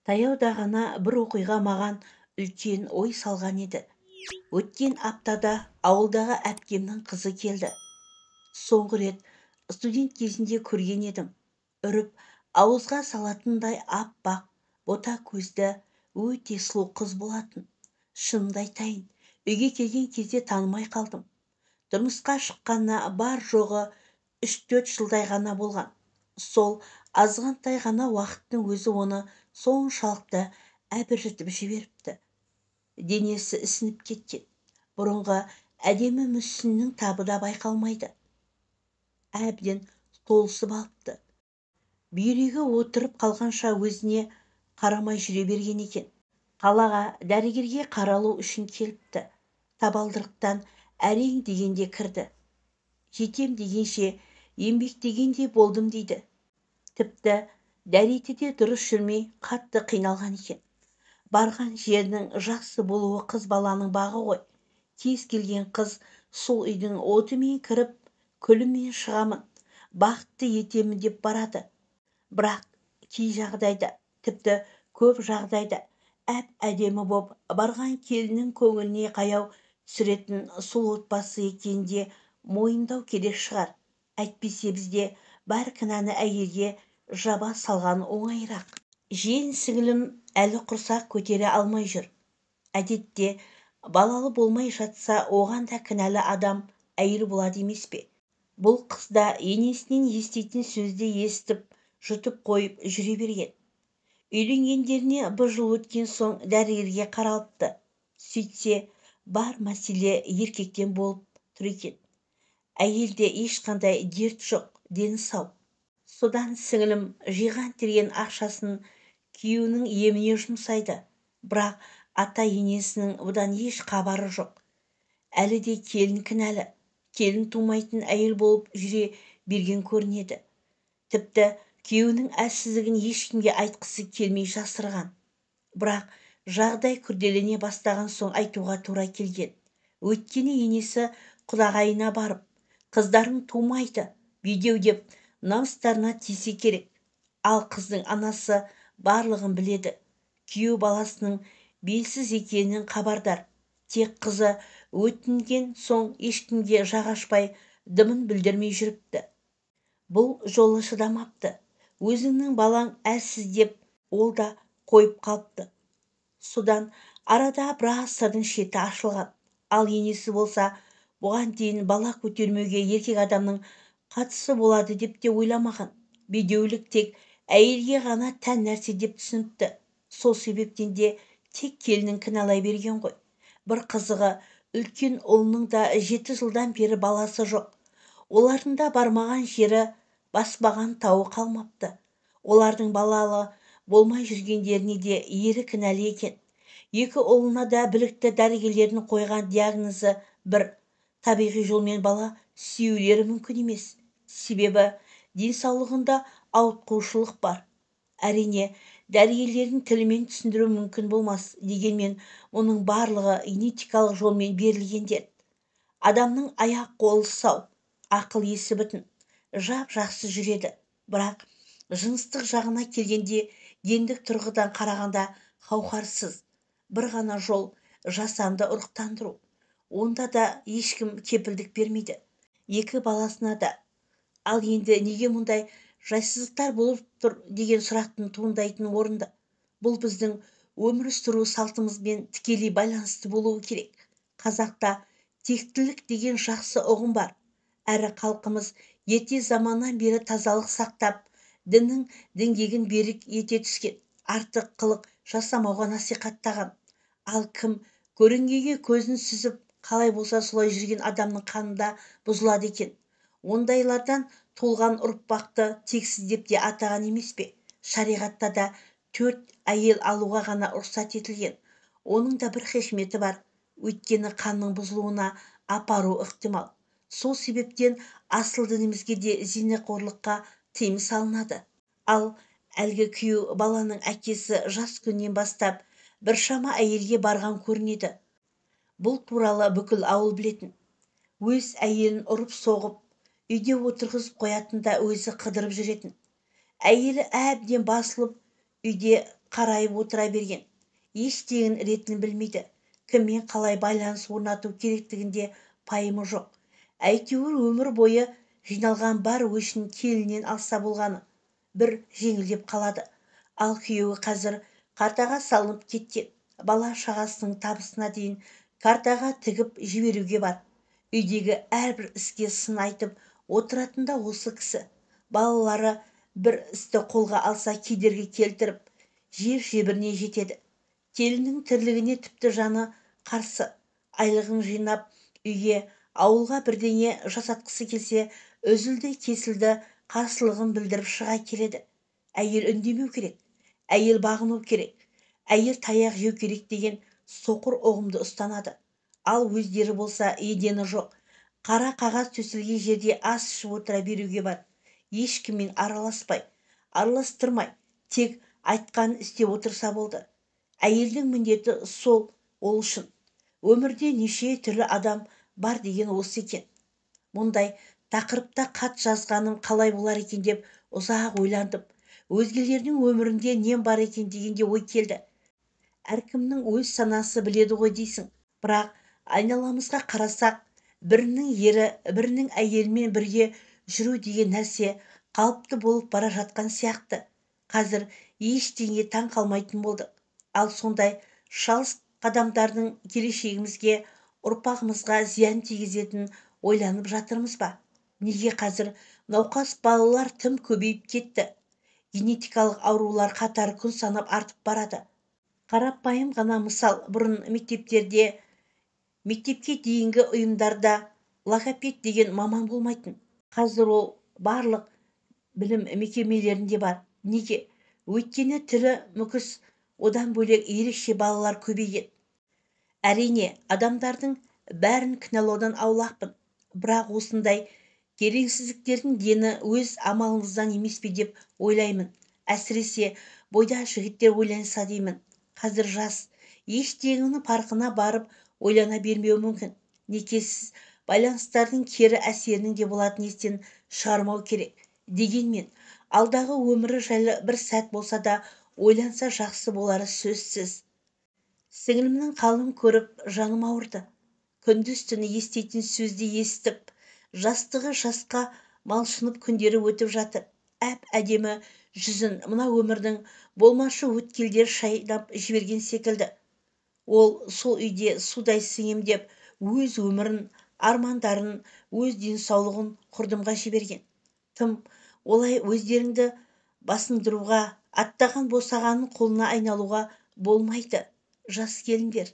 Таяуда ғана бір оқиға маған үлкен ой салған еді. Өткен аптада ауылдағы әпкемнің қызы келді. Соңғы рет студент кезінде көрген едім. Үріп, ауызға салатындай аппақ, бота көзді, өте сұлу қыз болатын. Шынымды айтайын, үйге келген кезде танымай қалдым. Тұрмысқа шыққанына бар жоғы 3-4 жылдай ғана болған. Сол азғантай ғана уақыттың өзі оны соншалықты әбіржітіп жіберіпті. Денесі ісініп кеткен. Бұрынғы әдемі мүсіннің табы да байқалмайды. Әбден толысып алыпты. Бүйрегі отырып қалғанша өзіне қарамай жүре берген екен. Қалаға дәрігерге қаралу үшін келіпті. Табалдырықтан әрең дегенде кірді. Жетем дегенше еңбектегендей болдым дейді. Тіпті дәреті де дұрыс жүрмей қатты қиналған екен. Барған жерінің жақсы болуы қыз баланың бағы ғой. Кез келген қыз сол үйдің отымен кіріп, күлімен шығамын, бақытты етемін деп барады. Бірақ кей жағдайда, тіпті көп жағдайда әдемі боп барған келіннің көңіліне қаяу түсіретін сол отбасы екенде мойындау керек шығар. Әйтпесе бізде бар кінәні әйелге жаба салған оңайырақ. Жиен сіңілім әлі құрсақ көтере алмай жүр. Әдетте балалы болмай жатса, оған да кінәлі адам әйел болады емес пе? Бұл қыз да енесінен еститін сөзді естіп, жұтып қойып жүре берген. Үйленгендеріне 1 жыл өткен соң дәрігерге қаралыпты. Сөйтсе, бар мәселе еркектен болып тұр екен. Әйелде ешқандай дерт жоқ, дені сау. Содан сіңілім жиған терген ақшасын күйеуінің еміне жұмсайды. Бірақ ата-енесінің бұдан еш хабары жоқ. Әлі де келін кінәлі. Келін тумайтын әйел болып жүре берген көрінеді. Тіпті күйеуінің әлсіздігін ешкімге айтқысы келмей жасырған. Бірақ жағдай күрделене бастаған соң айтуға тура келген. Өйткені енесі құдағайына барып, қыздарың тумайды, бүйдеу деп намыстарына тисе керек. Ал қыздың анасы барлығын біледі. Күйеу баласының белсіз екенінен хабардар. Тек қызы өтінген соң ешкімге жақ ашпай, дымын білдірмей жүріпті. Бұл жолы шыдамапты. Өзіңнің балаң әлсіз деп ол да қойып қалыпты. Содан арада біраз сырдың шеті ашылған. Ал енесі болса, бұған дейін бала көтермеуге еркек адамның қатысы болады деп те ойламаған. Бедеулік тек әйелге ғана тән нәрсе деп түсініпті. Сол себептен де тек келінін кінәлай берген ғой. Бір қызығы, үлкен ұлының да 7 жылдан бері баласы жоқ. Олардың да бармаған жері, баспаған тауы қалмапты. Олардың балалы болмай жүргендеріне де ері кінәлі екен. 2 ұлына да білікті дәрігерлердің қойған диагнозы бір: табиғи жолмен бала сүюлері мүмкін емес. Себебі денсаулығында ауытқушылық бар. Әрине, дәрігерлердің тілімен түсіндіру мүмкін болмас, дегенмен оның барлығы генетикалық жолмен берілгендер. Адамның аяқ-қолы сау, ақыл-есі бүтін, жап-жақсы жүреді. Бірақ жыныстық жағына келгенде гендік тұрғыдан қарағанда қауқарсыз. Бір ғана жол жасанды ұрықтандыру. Онда да ешкім кепілдік бермейді. 2 баласына да. Ал енді неге мұндай жайсыздықтар болып тұр деген сұрақтың туындайтын орынды. Бұл біздің өмір сүру салтымызбен тікелей байланысты болуы керек. Қазақта тектілік деген жақсы ұғым бар. Әрі халқымыз ерте заманнан бері тазалық сақтап, діннің діңгегін берік ете түскен. Артық қылық жасамауға насихаттаған. Ал кім көрінгенге көзін сүзіп, қалай болса солай жүрген адамның қанында бұзылады екен. Ондайлардан туылған ұрпақты тексіз деп те атаған емес пе? Шариғатта да 4 әйел алуға ғана рұқсат етілген. Оның да бір хикметі бар. Өйткені қанның бұзылуына апару ықтимал. Сол себептен асыл дінімізге де зинақорлыққа тыйым салынады. Ал әлгі күйеу баланың әкесі жас күннен бастап біршама әйелге барған көрінеді. Бұл туралы бүкіл ауыл білетін. Өз әйелін ұрып-соғып, үйде отырғызып қоятын да өзі қыдырып жүретін. Әйелі әбден басылып, үйде қарайып отыра берген. Ештеңін ретін білмейді. Кіммен қалай байланыс орнату керектігінде пайымы жоқ. Әйтеуір өмір бойы жиналған бар өшін келіннен алса болғаны. Бір жеңілдеп қалады. Ал күйеуі қазір картаға салынып кеткен. Бала шағасының табысына дейін картаға тігіп жіберуге бар. Үйдегі әрбір іске сын айтып отыратын да осы кісі. Балалары бір істі қолға алса кедергі келтіріп, жер-жебіріне жетеді. Келіннің тірлігіне тіпті жаны қарсы. Айлығын жинап, үйге, ауылға бірдеңе жасатқысы келсе, үзілді-кесілді қарсылығын білдіріп шыға келеді. Әйел үндемеу керек, әйел бағыну керек, әйел таяқ жеу керек деген соқыр ұғымды ұстанады. Ал өздері болса едені жоқ. Қара қағаз төселген жерде ас ішіп отыра беруге бар. Ешкіммен араласпай, араластырмай, тек айтқанын істеп отырса болды. Әйелдің міндеті сол, ол үшін. Өмірде неше түрлі адам бар деген осы екен. Мұндай тақырыпта хат жазғаным қалай болар екен деп ұзақ ойландым. Өзгелердің өмірінде нем бар екен дегенде ой келді. Әркімнің өз санасы біледі ғой дейсің. Бірақ айналамызға қарасақ, бірінің ері, бірінің әйелімен бірге жүру деген нәрсе қалыпты болып бара жатқан сияқты. Қазір ештеңе таң қалмайтын болдық. Ал сондай шалыс қадамдардың келешегімізге, ұрпағымызға зиян тигізетін ойланып жатырмыз ба? Неге қазір науқас балалар тым көбейіп кетті? Генетикалық аурулар қатары күн санап артып барады. Қарапайым ғана мысал, бұрын мектепке дейінгі ұйымдарда логопед деген маман болмайтын. Қазір ол барлық білім мекемелерінде бар. Неге? Өйткені тілі мүкіс, одан бөлек ерекше балалар көбейген. Әрине, адамдардың бәрін кінәлаудан аулақпын. Бірақ осындай кереңсіздіктердің дені өз амалымыздан емес пе деп ойлаймын. Әсіресе бойда жігіттер ойланса деймін. Қазір жас, ештеңенің парқына барып ойлана бермеуі мүмкін. Некесіз байланыстардың кері әсерінің де болатын естен шығармау керек. Дегенмен, алдағы өмірі жайлы бір сәт болса да ойланса жақсы болары сөзсіз. Сіңілімнің қалын көріп жаным ауырды. Күндіз-түні еститін сөзді естіп, жастығы жасқа малшынып күндері өтіп жатыр. Әп-әдемі жүзін мына өмірдің болмашы өткелдер шайнап жіберген секілді. Ол сол үйде судай сіңем деп өз өмірін, армандарын, өз денсаулығын құрдымға жіберген. Тым олай өздеріңді басындыруға, аттаған босағаның қолына айналуға болмайды. Жас келіндер.